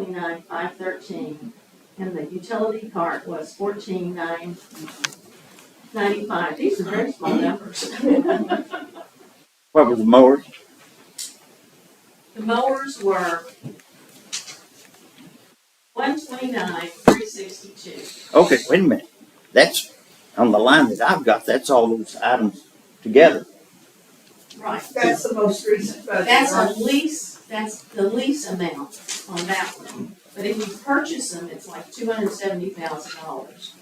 $129,513, and the utility cart was $14,995. These are very small numbers. What was the mowers? The mowers were $129,362. Okay, wait a minute. That's on the line that I've got. That's all those items together. Right. That's the most recent budget. That's right? a lease, that's the lease amount on that one. But if you purchase them, it's like $270,000.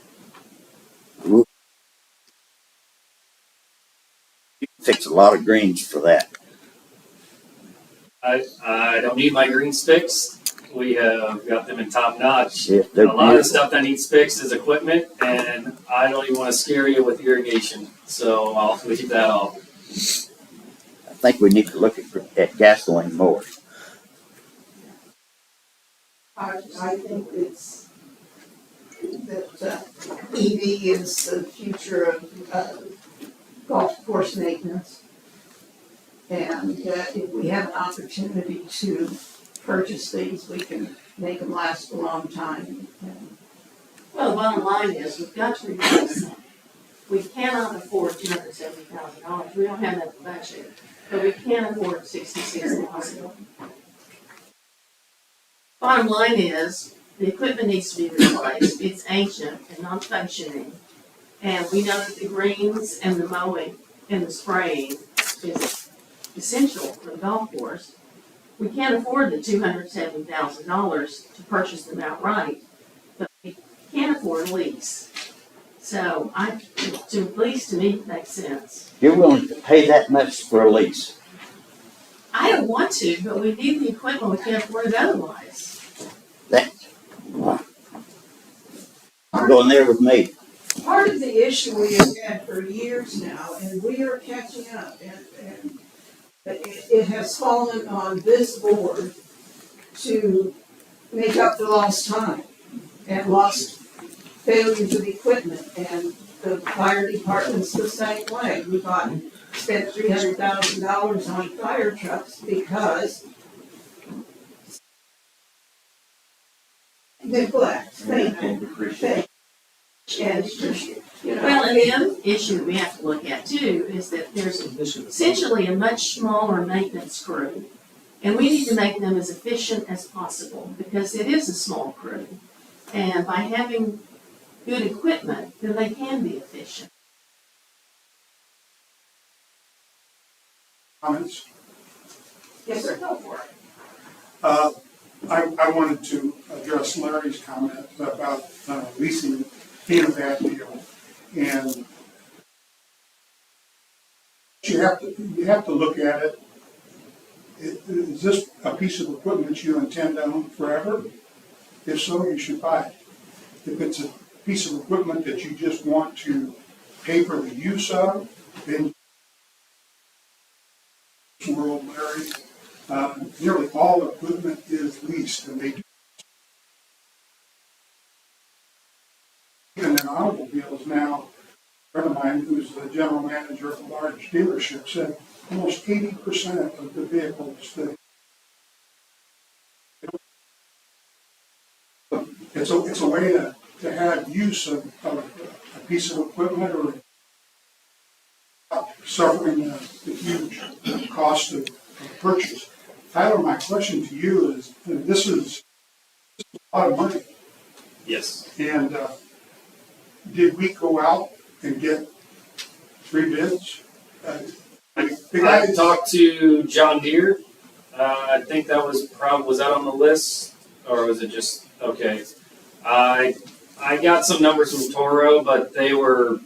You can fix a lot of greens for that. I don't need my greens fixed. We have got them in top notch. Yes, A they're lot of the beautiful. stuff that needs fixed is equipment, and I don't even want to scare you with irrigation, so I'll leave that off. I think we need to look at gasoline mowers. I think it's, that EV is the future of golf course maintenance. And that if we have an opportunity to purchase these, we can make them last a long time. And Well, the bottom line is, we've got to replace them. We cannot afford $270,000. We don't have that budget, but we can afford $66,000. Bottom line is, the equipment needs to be replaced. It's ancient and non-functioning. And we know that the greens and the mowing and the spraying is essential for the golf course. We can't afford the $270,000 to purchase them outright, but we can afford a lease. So to lease to me makes sense. You're willing to pay that much for a lease? I don't want to, but we need the equipment. We can't afford it otherwise. I'm going there with me. part of the issue we have had for years now, and we are catching up, and it has fallen on this board to make up for lost time and lost failures of equipment, and the fire department's the same way. We spent $300,000 on fire trucks because neglect, thank you. And, you know. Well, and the other issue we have to look at too is that there's essentially a much smaller maintenance crew. And we need to make them as efficient as possible because it is a small crew. And by having good equipment, then they can be efficient. Comments? Yes, sir, go for it. I wanted to address Larry's comment about leasing being a bad deal. And you have to look at it. Is this a piece of equipment you intend to own forever? If so, you should buy it. If it's a piece of equipment that you just want to pay for the use of, then world, Larry, nearly all equipment is leased, and they do. Even in automobiles now, a friend of mine who's the general manager of a large dealership said almost 80% of the vehicles that it's a way to have use of a piece of equipment or suffering the huge cost of purchase. Tyler, my question to you is, this is a lot of money. Yes. And did we go out and get 3 bids? I talked to John Deere. I think that was that on the list, or was it just okay? I got some numbers from Toro, but they weren't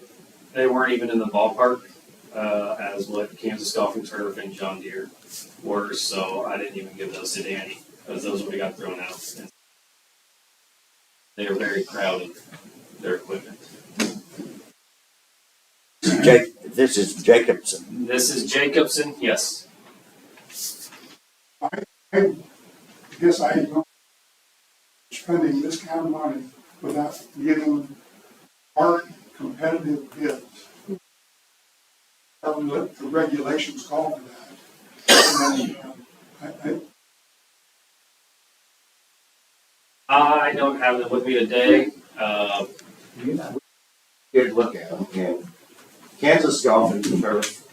even in the ballpark as what Kansas Golfing Turf and John Deere were. So I didn't even give those to Danny because those would have got thrown out. They are very crowded. Their equipment. This is Jacobson. This is Jacobson. Yes. I guess I am not spending this kind of money without getting hard competitive bids. The regulations call for that. And, I don't have them with me today. Good look at them. And Kansas Golf and Turf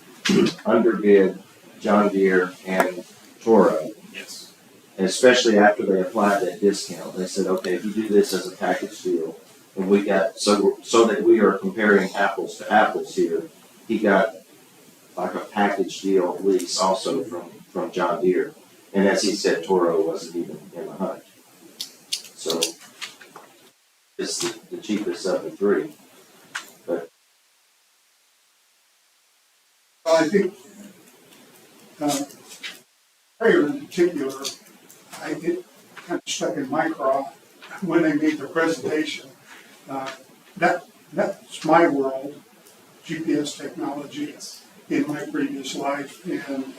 underbid John Deere and Toro, Yes. especially after they applied that discount. They said, okay, if you do this as a package deal, and we got, so that we are comparing apples to apples here, he got like a package deal lease also from John Deere. And as he said, Toro wasn't even in the hunt. So it's the cheapest of the three. Well, I think, sprayer in particular, I get kind of stuck in my craw when they made the presentation. That's my world, GPS technology in my previous life, and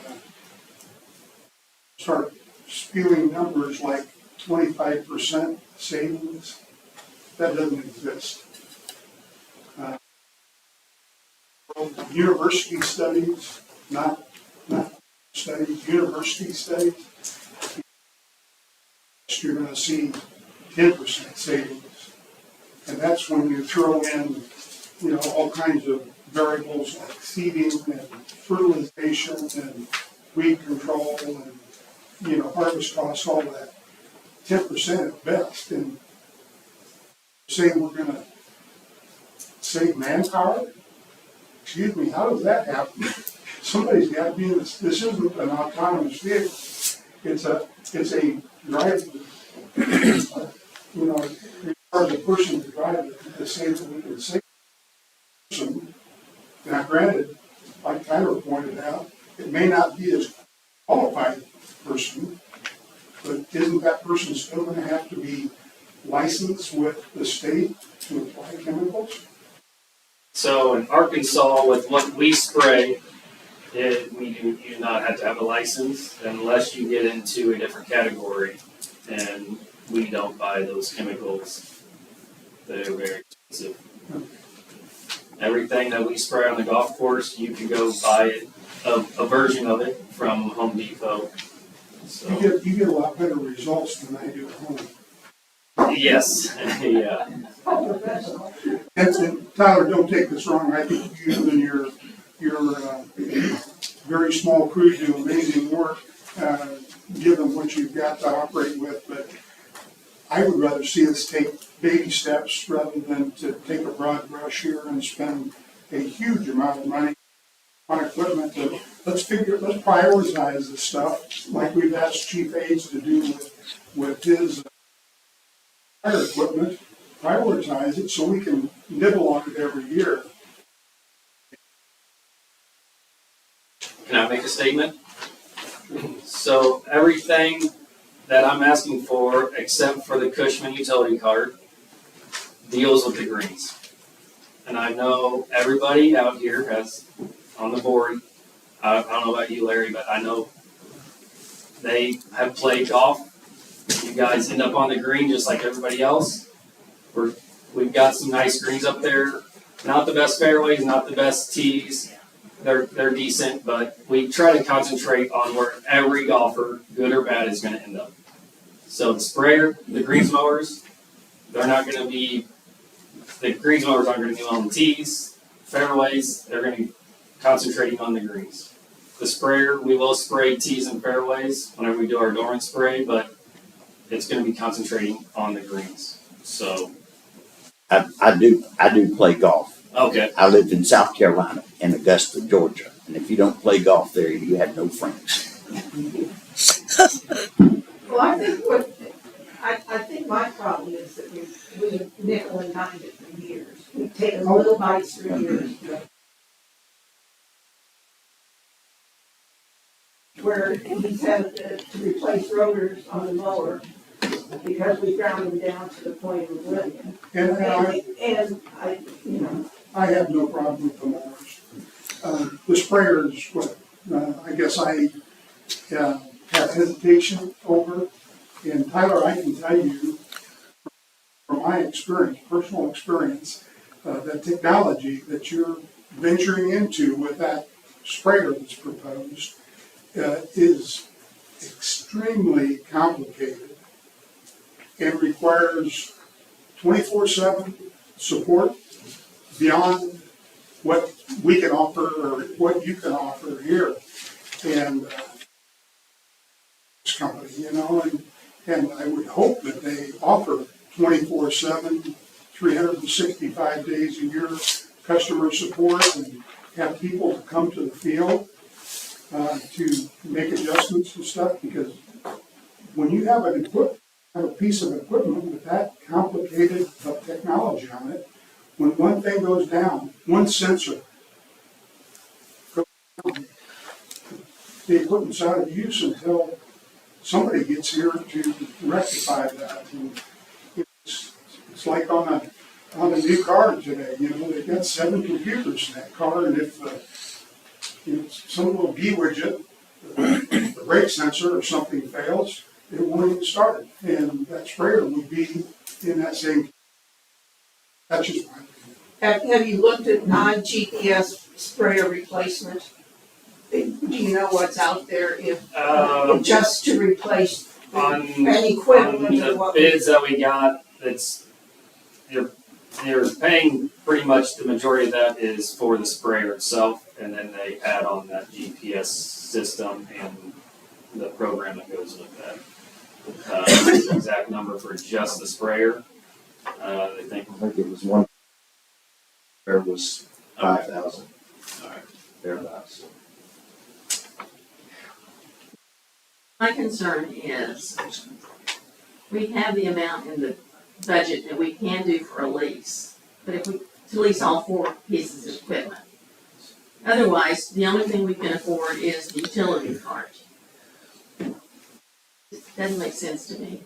start spewing numbers like 25% savings. That doesn't exist. University studies, not studies, university studies, you're gonna see 10% savings. And that's when you throw in, all kinds of variables like seeding and fertilization and weed control and, harvest costs, all that. 10% at best. And say we're gonna save manpower? Excuse me, how does that happen? Somebody's got to be in this. This isn't an autonomous vehicle. It's a driving. It requires a person to drive it to save that we can save. Person. Now, granted, like Tyler pointed out, it may not be as qualified person, but isn't that person still going to have to be licensed with the state to apply chemicals? So in Arkansas, with what we spray, we do not have to have a license unless you get into a different category. And we don't buy those chemicals. They're very expensive. Everything that we spray on the golf course, you can go buy it, a version of it from Home Depot. So, You get a lot better results than I do at home. yes, yeah. And Tyler, don't take this wrong. I think you and your very small crew do amazing work, given what you've got to operate with. But I would rather see us take baby steps rather than to take a broad brush here and spend a huge amount of money on equipment. Let's prioritize this stuff like we've asked Chief Aids to do with his fire equipment. Prioritize it so we can nibble on it every year. Can I make a statement? So everything that I'm asking for, except for the Cushman utility card, deals with the greens. And I know everybody out here has, on the board, I don't know about you, Larry, but I know they have played golf. You guys end up on the green just like everybody else. We've got some nice greens up there. Not the best fairways, not the best tees. They're decent, but we try to concentrate on where every golfer, good or bad, is going to end up. So the sprayer, the greens mowers, they're not going to be. The greens mowers aren't going to be on the tees, fairways. They're going to be concentrating on the greens. The sprayer, we will spray tees and fairways whenever we do our Doran spray, but it's going to be concentrating on the greens. So. I do play golf. Okay. I lived in South Carolina, in Augusta, Georgia, and if you don't play golf there, you have no friends. Well, I think my problem is that we've nickel and dimed it for years. We've taken little bites for years. Where he's had to replace rotors on the mower because we ground them down to the point of oblivion. And I I have no problem with the mowers. The sprayer is what I guess I have hesitation over. And Tyler, I can tell you from my experience, personal experience, the technology that you're venturing into with that sprayer that's proposed is extremely complicated. and requires 24/7 support beyond what we can offer or what you can offer here. And this company, you know, and I would hope that they offer 24/7, 365 days a year customer support and have people to come to the field to make adjustments and stuff, because when you have have a piece of equipment with that complicated of technology on it, when one thing goes down, one sensor goes down, the equipment's out of use until somebody gets here to rectify that. And it's like on a new car today, you know, they've got 7 computers in that car, and if some little D widget, the brake sensor or something fails, it won't even start. And that sprayer would be in that same, that's just my opinion. Have you looked at non-GPS sprayer replacement? Do you know what's out there if, just to replace On, an on equivalent the of what? bids that we got, you're paying pretty much the majority of that is for the sprayer itself, and then they add on that GPS system and the program that goes with that. The exact number for just the sprayer, they think, I think it was one, there was 5,000, alright. thereabouts. My concern is, we have the amount in the budget that we can do for a lease, but if we, to lease all 4 pieces of equipment. Otherwise, the only thing we can afford is the utility cart. It doesn't make sense to me.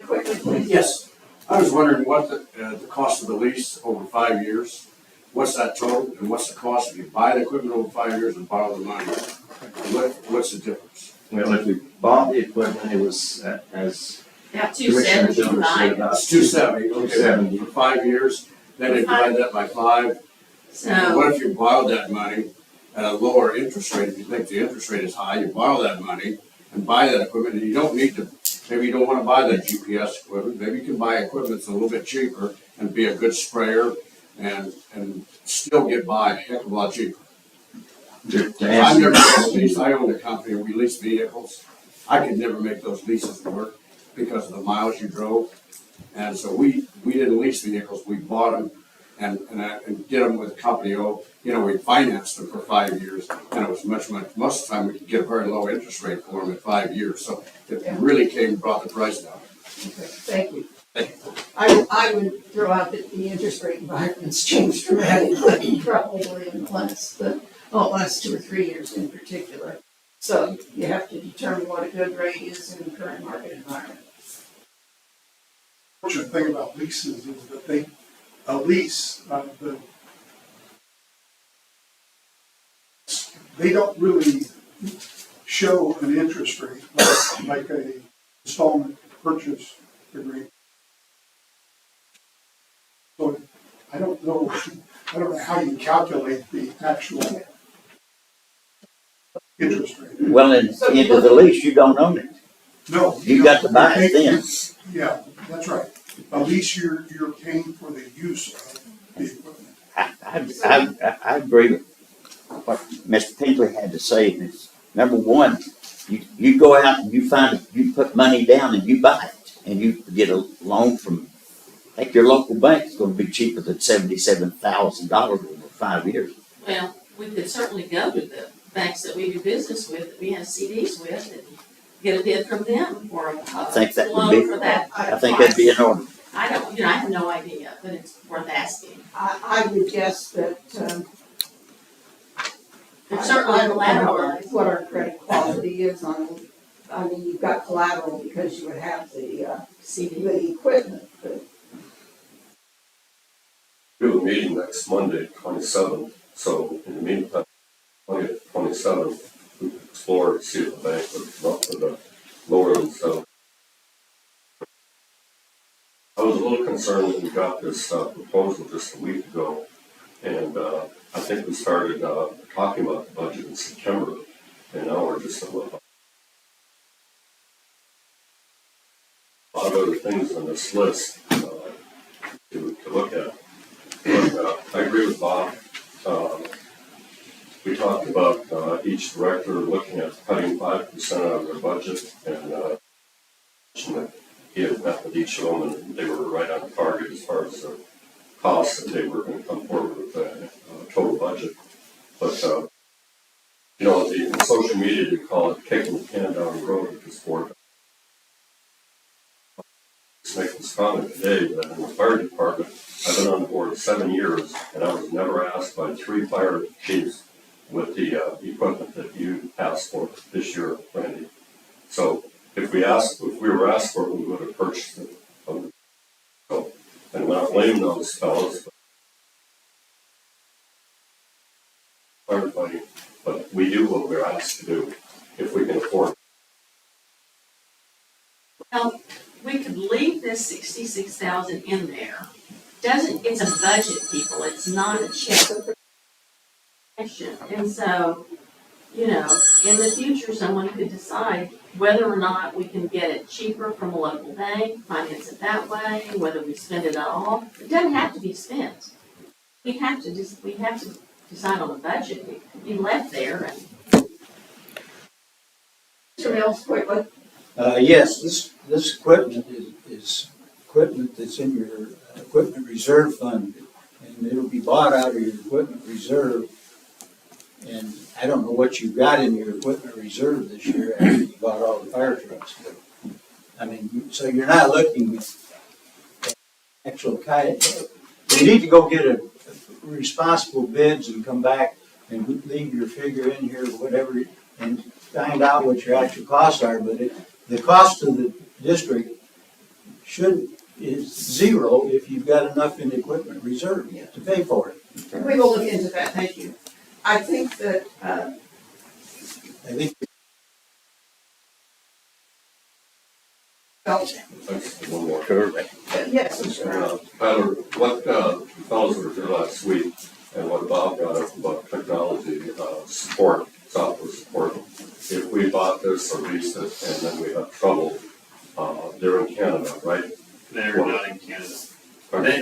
Equipment, please. Yes, I was wondering what the cost of the lease over 5 years, what's that total, and what's the cost if you buy the equipment over 5 years and borrow the money? What's the difference? Well, if we bought the equipment, it was as About Commissioner 270 Jones said, combined. about It's 270, okay, 270. for 5 years, then they divide that by 5. So, What if you borrowed that money at a lower interest rate? If you think the interest rate is high, you borrow that money and buy that equipment, and you don't need to, maybe you don't wanna buy that GPS equipment, maybe you can buy equipment that's a little bit cheaper and be a good sprayer and still get by a heck of a lot cheaper. to I've answer. never done a lease, I owned a company, we leased vehicles, I could never make those leases work because of the miles you drove. And so we didn't lease vehicles, we bought them and did them with a company, we financed them for 5 years. And it was most of the time we could get a very low interest rate for them at 5 years, so it really brought the price down. Okay, thank you. I would throw out that the interest rate environment's changed dramatically, probably in the last 2 or 3 years in particular. So you have to determine what a good rate is in the current market environment. Fortunate thing about leases is that a lease, they don't really show an interest rate like a installment purchase agreement. So I don't know how you calculate the actual interest rate. Well, in into the lease, you don't own it. No. You got to buy it then. Yeah, that's right. At least you're paying for the use of the equipment. I agree with what Mr. Pinkley had to say. Is number one, you go out and you put money down and you buy it, and you get a loan from, like your local bank is going to be cheaper than $77,000 over 5 years. well, we could certainly go to the banks that we do business with, that we have CDs with, and get a bid from them or a I think that would loan be- for that. I think that'd be in order. I don't, I have no idea, but it's worth asking. I would guess that, It's certainly I don't know collateralized. what our credit quality is on, you've got collateral because you would have the CD. equipment, but We have a meeting next Monday, 27th, so in the meantime, 20th, 27th, we can explore, see if the bank would come up with a lower than 7. I was a little concerned when we got this proposal just a week ago, and I think we started talking about the budget in September, and now we're just a lot of other things on this list, to look at. But, I agree with Bob. We talked about, each director looking at cutting 5% out of their budget, and, that he had met with each of them, and they were right on target as far as the costs that they were gonna come forward with the, total budget. But, you know, in social media, they call it kicking the can down the road at this board. Just make this comment today, that in the fire department, I've been on the board 7 years, and I was never asked by 3 fire chiefs with the equipment that you asked for this year, Randy. So if we were asked for it, we would have purchased it. So, and I'm not blaming those fellows, firefighting, but we do what we're asked to do if we can afford it. Well, we could leave this 66,000 in there. It's a budget, people, it's not a check. And so, you know, in the future, someone could decide whether or not we can get it cheaper from a local bank, finance it that way, whether we spend it at all. It doesn't have to be spent. We have to decide on the budget. It could be left there and Mr. Mills, quickly. Yes, this equipment is equipment that's in your equipment reserve fund, and it'll be bought out of your equipment reserve. And I don't know what you got in your equipment reserve this year after you bought all the fire trucks. But, I mean, so you're not looking at actual kind. You need to go get a responsible bids and come back and leave your figure in here, whatever, and find out what your actual costs are. But the cost of the district is zero if you've got enough in equipment reserve to pay for it. We will look into that, thank you. I think that, I think well, Thanks. One more. yes, Mr. Tyler, what, the fellows were here last week, and what Bob got up about technology, support, software support. If we bought this or leased it, and then we have trouble, they're in Canada, right? They're not in Canada.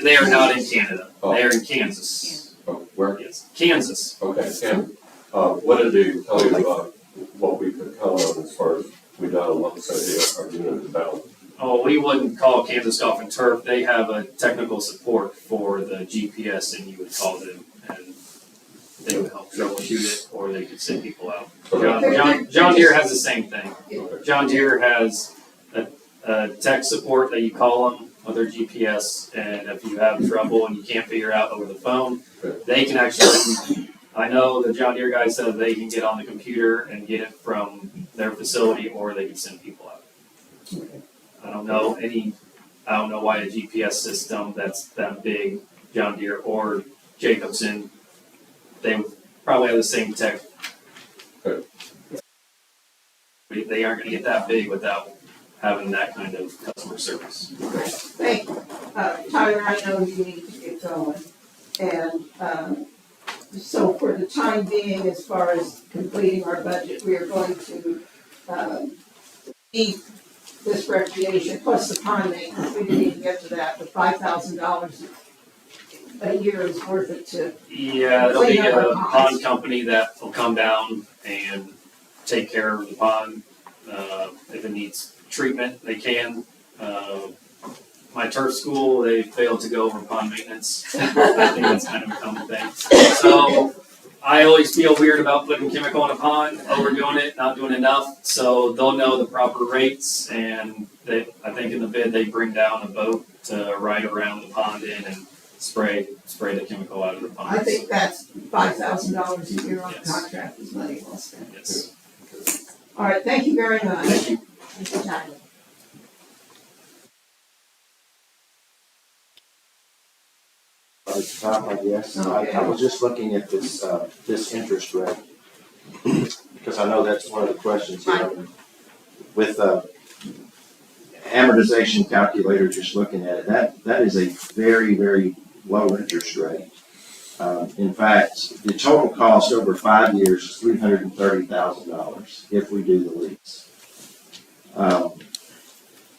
They are not in Canada. Oh. They are in Kansas. Oh, where? Yes, Kansas. Okay, and, what did they tell you about what we could count on as far as we down, let's say, our unit is down? Oh, we wouldn't call Kansas Golf and Turf. They have a technical support for the GPS, and you would call them, and they would help troubleshoot it, or they could send people out. John Deere has the same thing. Okay. John Deere has a tech support that you call them with their GPS, and if you have trouble and you can't figure out over the phone, they can actually, I know the John Deere guy said they can get on the computer and get it from their facility, or they can send people out. I don't know why a GPS system that's that big, John Deere or Jacobson, they would probably have the same tech. Good. They aren't gonna get that big without having that kind of customer service. Thank you. Tyler, I know you need to get going. And, so for the time being, as far as completing our budget, we are going to, eat this recreation plus the pond maintenance. We didn't even get to that, but $5,000 a year is worth it to, Yeah, there'll be Clean up our a ponds. pond company that will come down and take care of the pond. If it needs treatment, they can. My turf school, they failed to go over pond maintenance. I think that's kind of a common thing. So I always feel weird about putting chemical in a pond, overdoing it, not doing enough. So they'll know the proper rates, and I think in the bid, they bring down a boat to ride around the pond in and spray the chemical out of the pond. I think that's $5,000 a year on the Yes. contract is money well spent. Yes. All right, thank you very much. Thank you. it's time. At the top, I guess. I was just looking at this, this interest rate, because I know that's one of the questions here. With, amortization calculator, just looking at it, that is a very, very low interest rate. In fact, the total cost over 5 years is $330,000 if we do the lease.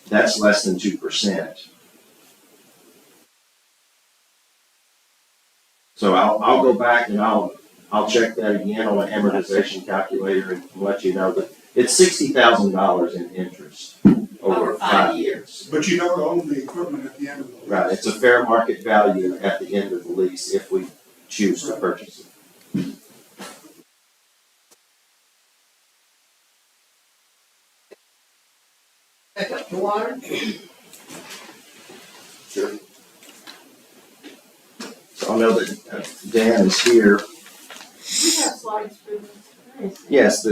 That's less than 2%. So I'll go back and I'll check that again on an amortization calculator and let you know, but it's $60,000 in interest over 5 years. But you don't own the equipment at the end of the lease. Right, it's a fair market value at the end of the lease if we choose to purchase it. Back up to water. Sure. So I know that Dan is here. We have slides for this. Yes,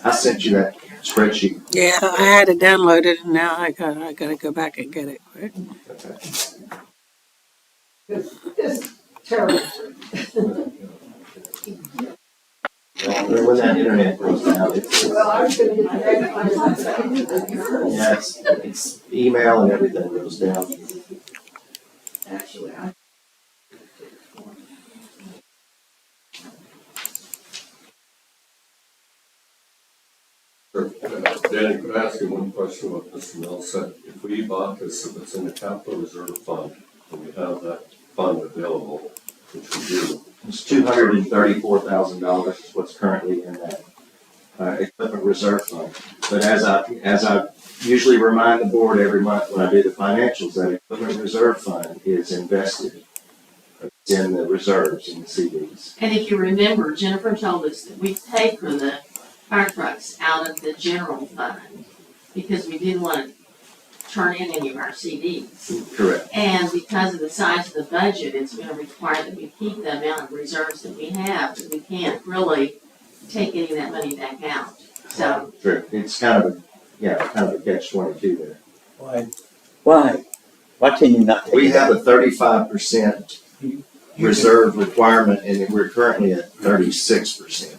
I sent you that spreadsheet. Yeah, I had it downloaded and now I gotta go back and get it quick. It's terrible. When that internet goes down, it's, Well, I was gonna get the magnifier. yeah, it's email and everything goes down. Actually, I. Danny, could I ask you one question what Mr. Mills said? If we bought this, if it's in the capital reserve fund, and we have that fund available, which we do, It's $234,000 is what's currently in that equipment reserve fund. But as I usually remind the board every month when I do the financials, that equipment reserve fund is invested. It's in the reserves in the CDs. And if you remember, Jennifer told us that we paid for the fire trucks out of the general fund because we didn't want to turn in any of our CDs. Correct. And because of the size of the budget, it's going to require that we keep the amount of reserves that we have, but we can't really take any of that money back out. So, True. It's kind of a catch-22 there. Why? Why can you not take We it have out? a 35% reserve requirement and we're currently at 36%.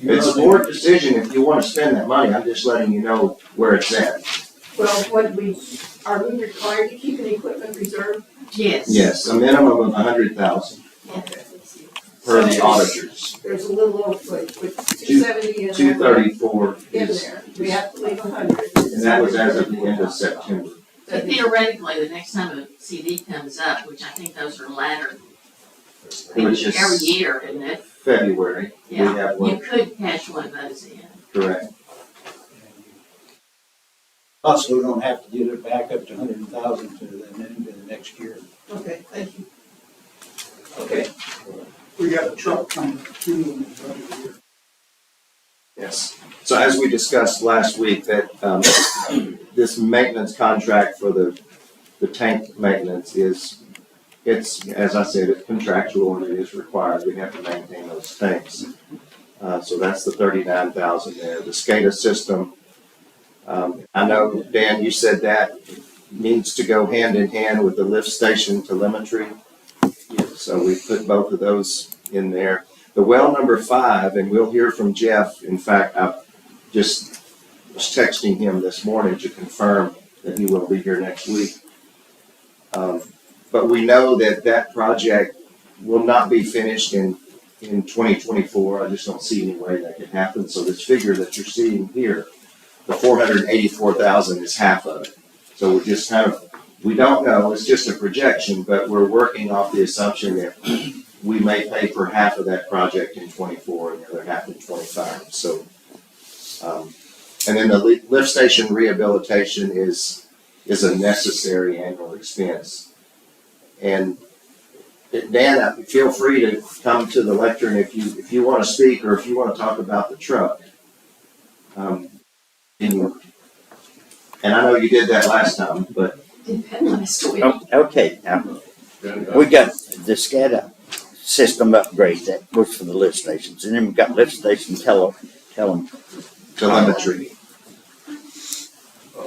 It's a board decision if you want to spend that money. I'm just letting you know where it's at. Well, are we required to keep an equipment reserve? yes. Yes, a minimum of 100,000 Okay. per the auditors. There's a little over, with 270 and 234 in is, there. We have to leave 100. and that was as of the end of September. So theoretically, the next time a CD comes up, which I think those are laddered Which is every year, isn't it? February, we Yeah. have You one, could cash one of those in. correct. Also, we don't have to get it back up to 100,000 to the end of the next year. Okay, thank you. Okay. We got a truck coming too in the budget year. Yes. So as we discussed last week, that this maintenance contract for the tank maintenance it's, as I said, it's contractual and it is required. We have to maintain those tanks. So that's the 39,000 there. The SCADA system, I know, Dan, you said that needs to go hand in hand with the lift station telemetry. So we put both of those in there. The well number 5, and we'll hear from Jeff. In fact, I just was texting him this morning to confirm that he will be here next week. But we know that that project will not be finished in 2024. I just don't see any way that could happen. So this figure that you're seeing here, the 484,000 is half of it. So we're just we don't know, it's just a projection, but we're working off the assumption that we may pay for half of that project in 24 and the other half in 25. So, and then the lift station rehabilitation is a necessary annual expense. And Dan, feel free to come to the lectern if you want to speak or if you want to talk about the truck. And I know you did that last time, but Depends on the story. Okay, now, we got the SCADA system upgrade that works for the lift stations, and then we got lift station telemetry.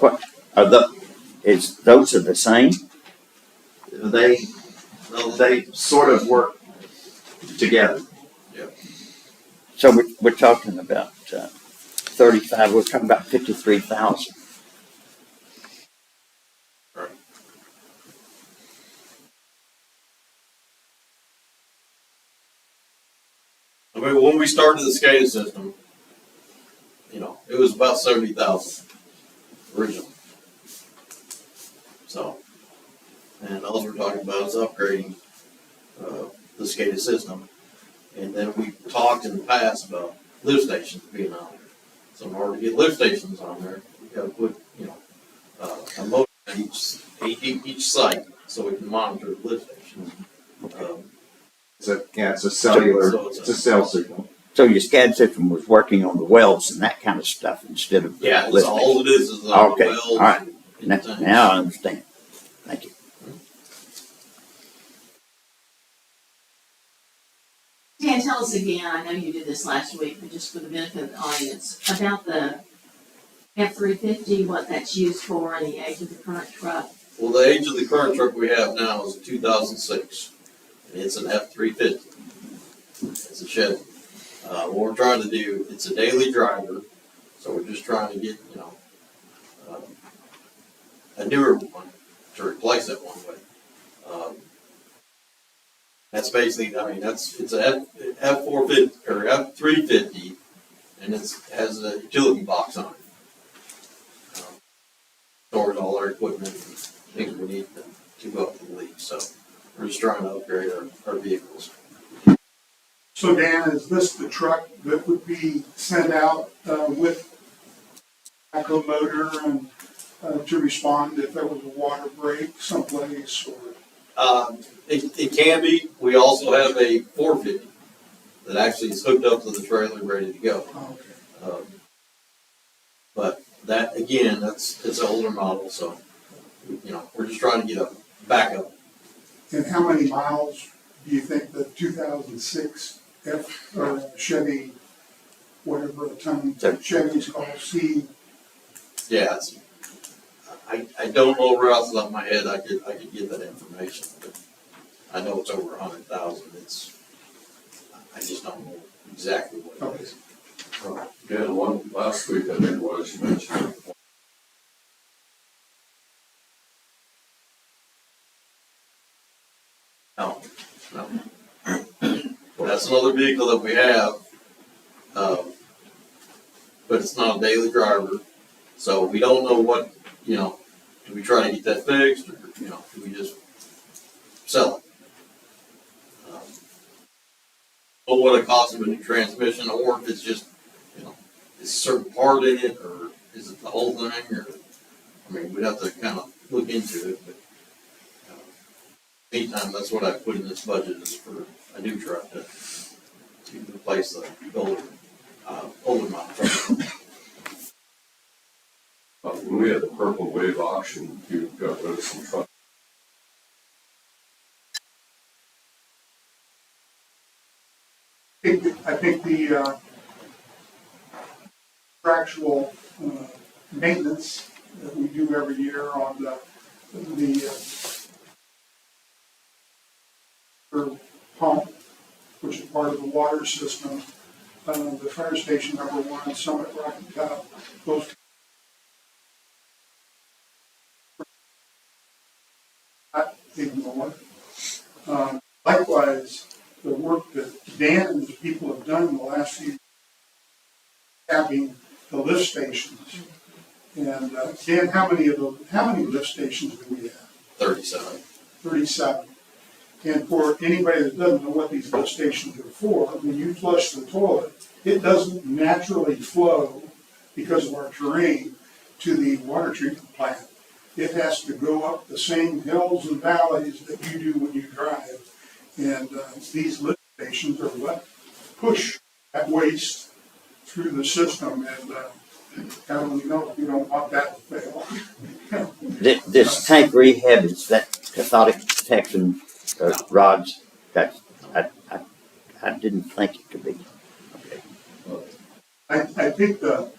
What are those are the same? They sort of work together. So we're talking about 35. We're talking about 53,000. we started the SCADA system, you know, it was about 70,000 originally. So, and all we're talking about is upgrading, the SCADA system. And then we talked in the past about lift stations being on there. So in order to get lift stations on there, we gotta put, you know, a motor at each site, so we can monitor the lift stations. It's a cellular, So it's a cell signal. So your SCAD system was working on the welds and that kind of stuff instead of. the Yeah, that's lift all it is on the Okay, wells. all right. and Now, things. now I understand. Thank you. Dan, tell us again, I know you did this last week, but just for the benefit of the audience, about the F-350, what that's used for and the age of the current truck. Well, the age of the current truck we have now is a 2006, and it's an F-350. It's a Chevy. What we're trying to do, it's a daily driver, so we're just trying to get, you know, a newer one to replace that one with. That's basically, I mean, it's a F-450 or F-350, and has a utility box on it. Stores all our equipment and things we need to go up to the league. So we're just trying to upgrade our vehicles. So Dan, is this the truck that would be sent out with echo motor and to respond if there was a water break someplace or? It can be. We also have a 450 that actually is hooked up to the trailer, ready to go. Okay. But that again, it's an older model, so you know we're just trying to get a backup. And how many miles do you think the 2006 Chevy, whatever the ton Chevy's called, C? Yeah, I don't know right off the top of my head. I could get that information, but I know it's over 100,000. I just don't know exactly what it is. Again, one last week, I think was, you mentioned. No. That's another vehicle that we have, but it's not a daily driver, so we don't know what, you know, do we try to get that fixed, or, you know, do we just sell it? Or what it costs of a new transmission, or if it's just, you know, is a certain part in it, or is it the whole thing, or, I mean, we'd have to kind of look into it, but meantime, that's what I put in this budget is for a new truck to replace the older model truck. When we had the Purple Wave auction, you got rid of some trucks. I think the contractual maintenance that we do every year on the pump, which is part of the water system, the fire station #1, Summit Rocky Top, those. Not ignored. Likewise, the work that Dan and his people have done in the last few years, having the lift stations. And Dan, how many lift stations do we have? 37. 37. And for anybody that doesn't know what these lift stations are for, when you flush the toilet, it doesn't naturally flow because of our terrain to the water treatment plant. It has to go up the same hills and valleys that you do when you drive. And these lift stations are what push that waste through the system. And how do we know we don't want that to fail? This tank rehab, is that cathodic protection rods? That I didn't think it could be. Okay. I think the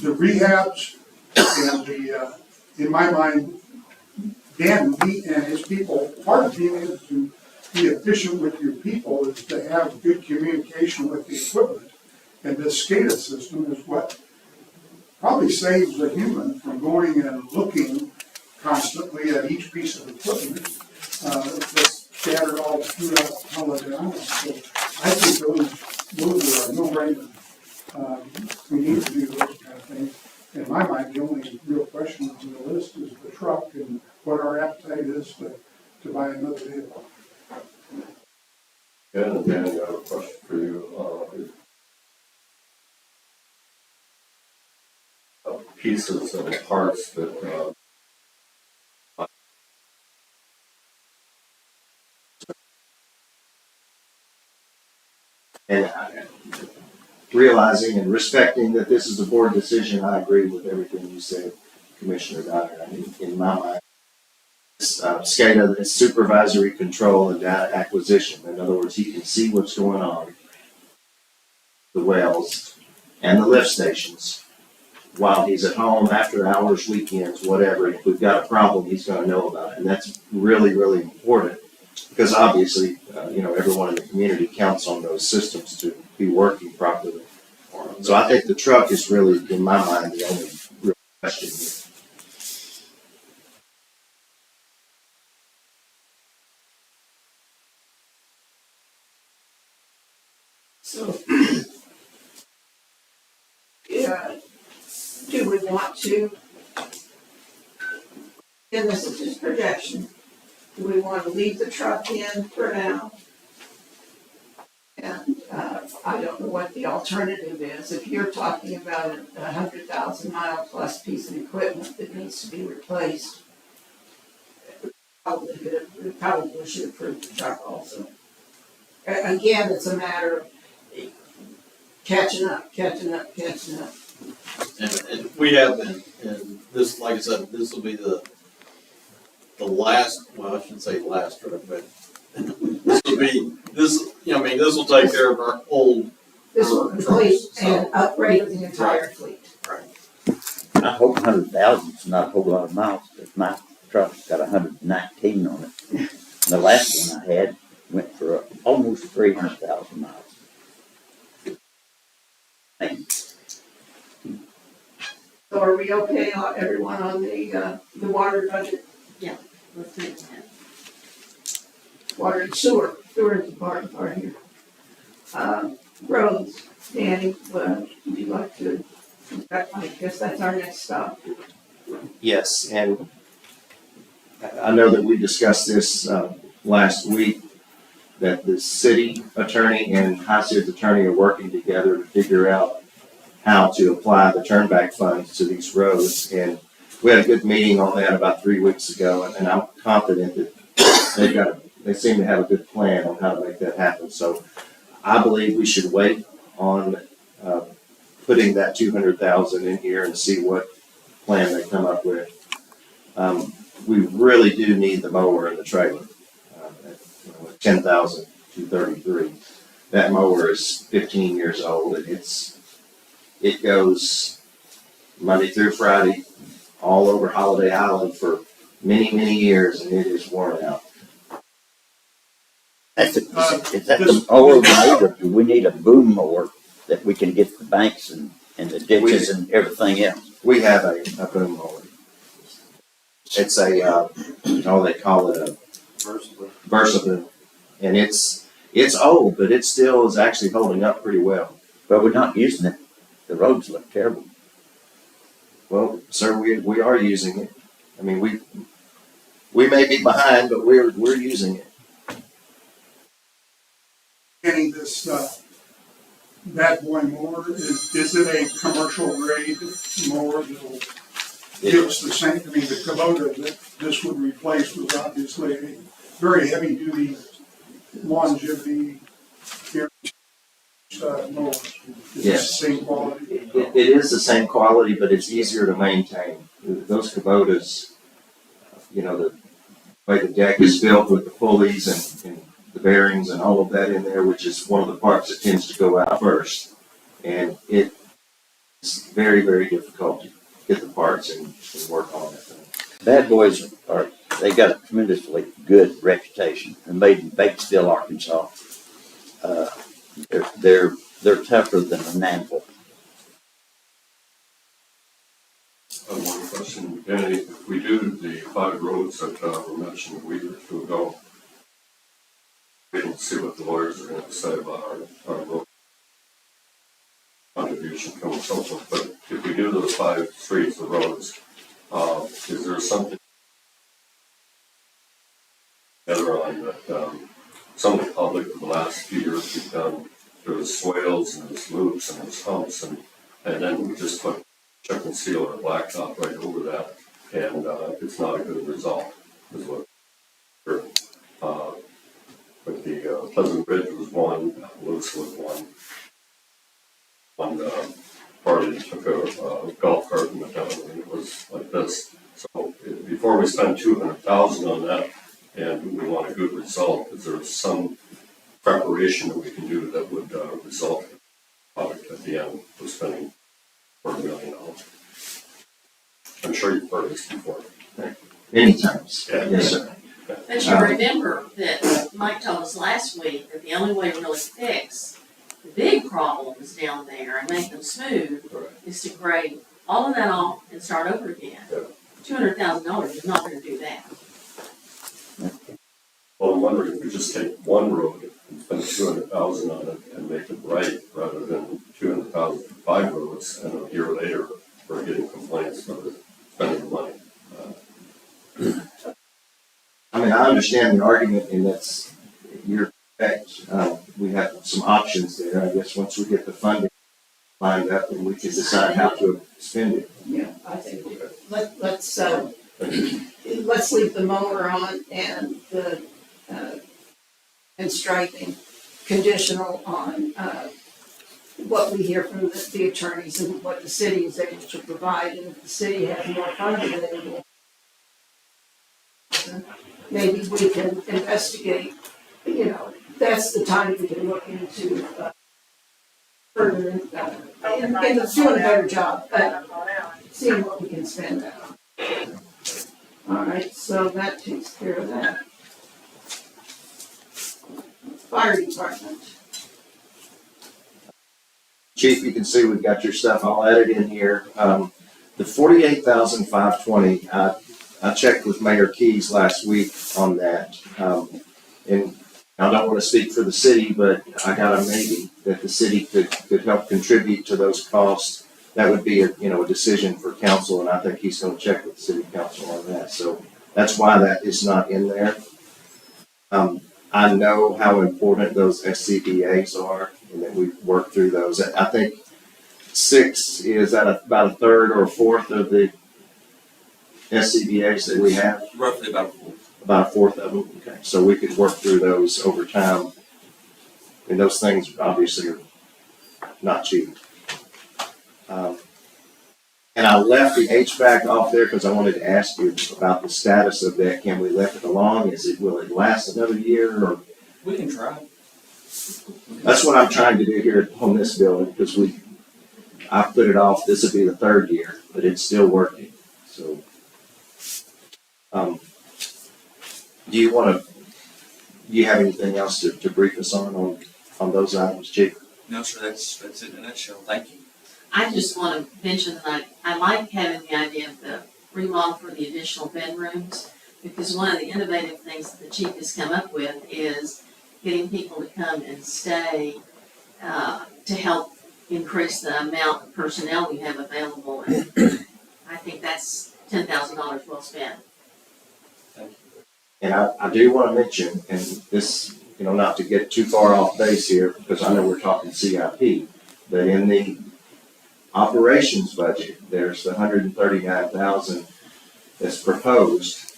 rehabs and the, in my mind, Dan and his people, part of being able to be efficient with your people is to have good communication with the equipment. And this SCADA system is what probably saves a human from going and looking constantly at each piece of equipment that's scattered all throughout Holiday Island. So I think those those are a no-brainer. We need to do those kind of things. In my mind, the only real question on the list is the truck and what our appetite is to buy another vehicle. And Danny, I have a question for you. Pieces and parts that, And realizing and respecting that this is a board decision, I agree with everything you said, Commissioner Dyer. I mean, in my mind, SCADA is supervisory control and data acquisition. In other words, he can see what's going on, the wells and the lift stations, while he's at home, after hours, weekends, whatever. If we've got a problem, he's going to know about it. And that's really, really important because obviously, everyone in the community counts on those systems to be working properly. So I think the truck is really, in my mind, the only real question here. So, yeah, do we want to, and this is just projection, do we want to leave the truck in for now? And, I don't know what the alternative is. If you're talking about a 100,000-mile plus piece of equipment that needs to be replaced, we probably should approve the truck also. Again, it's a matter of catching up. And we have been, and this, like I said, this will be the last, well, I shouldn't say last truck, but this will be, this will take care of our old. This will complete and upgrade the entire fleet. I hope 100,000 is not a whole lot of miles, but my truck's got 119 on it. The last one I had went for almost 300,000 miles. So are we okay, everyone, on the water budget? Let's do that. Water and sewer is the part here. Roads, Danny, would you like to, I guess that's our next stop. Yes, and I know that we discussed this last week, that the city attorney and HICID's attorney are working together to figure out how to apply the turnback funds to these roads. And we had a good meeting on that about 3 weeks ago, and I'm confident that they seem to have a good plan on how to make that happen. So I believe we should wait on putting that 200,000 in here and see what plan they come up with. We really do need the mower and the trailer. At 10,233. That mower is 15 years old, and it goes Monday through Friday all over Holiday Island for many, many years, and it is worn out. Is that the mower we need, or do we need a boom mower that we can get the banks and the ditches and everything else? We have a boom mower. It's they call it a Versaboom. And it's old, but it still is actually holding up pretty well. But we're not using it. The roads look terrible. Well, sir, we are using it. I mean, we may be behind, but we're using it. Getting this bad boy mower, is it a commercial grade mower that'll give us the same? I mean, the Kubota that this would replace was obviously a very heavy duty longevity mower. Is Yes. it the same quality? It is the same quality, but it's easier to maintain. Those Kubotas, the way the deck is built with the pulleys and the bearings and all of that in there, which is one of the parts that tends to go out first. And it's very, very difficult to get the parts and work on that thing. Bad boys they got a tremendously good reputation. They're made in Batesville, Arkansas. They're tougher than an anvil. one question, Danny, if we do the 5 roads that were mentioned a week or two ago, we didn't see what the lawyers are going to say about our road. contribution from and so forth, but if we do those 5 streets or roads, is there something other on that, some of the public in the last few years we've done, there was swales and there's loops and there's humps and then we just put chip and seal or blacktop right over that, and it's not a good result, is what. But the Pleasant Ridge was one, Lewis was one. One party took a golf cart and went down, and it was like this. So before we spend $200,000 on that, and we want a good result, is there some preparation that we can do that would result in a product at the end of spending $4 million? I'm sure you've heard this before. Many times. Yeah. Yes, sir. But you remember that Mike told us last week that the only way to really fix the big problems down there and make them smooth Right. is to grade all of that off and start over again. Yeah. $200,000 is not gonna do that. Well, I'm wondering if we just take one road and spend $200,000 on it and make it right, rather than $200,000 for 5 roads, and a year later, we're getting complaints for spending the money. I mean, I understand the argument, and that's, you're correct. We have some options there. I guess once we get the funding lined up, and we can decide how to spend it. Yeah, I think let's leave the mower on and the, and striping conditional on, what we hear from the attorneys and what the city is able to provide, and if the city has more funds available, maybe we can investigate, that's the time we can look into, further, and doing a better job, seeing what we can spend that on. All right, so that takes care of that. Fire department. Chief, you can see we've got your stuff all added in here. The 48,520, I checked with Mayor Keys last week on that. And I don't want to speak for the city, but I got a maybe that the city could help contribute to those costs. That would be a decision for council, and I think he's going to check with the city council on that. So that's why that is not in there. I know how important those SCBAs are, and that we've worked through those. I think 6 is at about a third or a fourth of the SCBAs that we have. Roughly about a fourth. About a fourth of them. Okay. So we could work through those over time. And those things obviously are not cheap. And I left the HVAC off there because I wanted to ask you about the status of that. Can we let it along? Will it last another year, or? We can try. That's what I'm trying to do here on this building, because I put it off, this would be the 3rd year, but it's still working, so. Do you have anything else to brief us on those items, Chief? No, sir, that's it in a nutshell. Thank you. I just want to mention that I like having the idea of the remodel for the additional bedrooms, because one of the innovative things that the chief has come up with is getting people to come and stay to help increase the amount of personnel we have available. And I think that's $10,000 well spent. And I do want to mention, and this, not to get too far off base here, because I know we're talking CIP, but in the operations budget, there's the $139,000 that's proposed.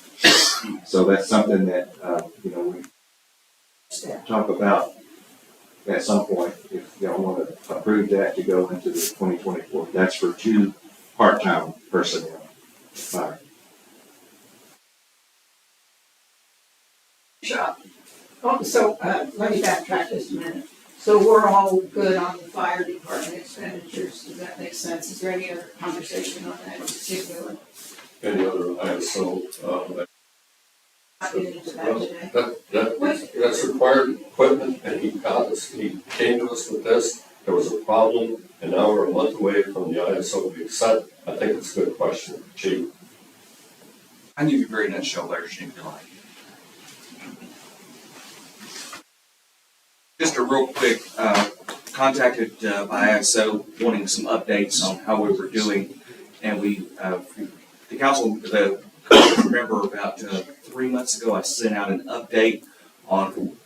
So that's something that, we talk about at some point, if y'all want to approve that to go into the 2024. That's for 2 part-time personnel. Fire. Shop. Oh, so, let me backtrack just a minute. So we're all good on the fire department expenditures, does that make sense? Is there any other conversation on that in particular? Any other ISO, Not get into that today. that's required equipment, and he came to us with this, there was a problem, and now we're a month away from the ISO being set. I think it's a good question, Chief. I can give you a very nutshell version if you like. Just a real quick contacted by ISO wanting some updates on how we were doing, and the council remember about 3 months ago I sent out an update on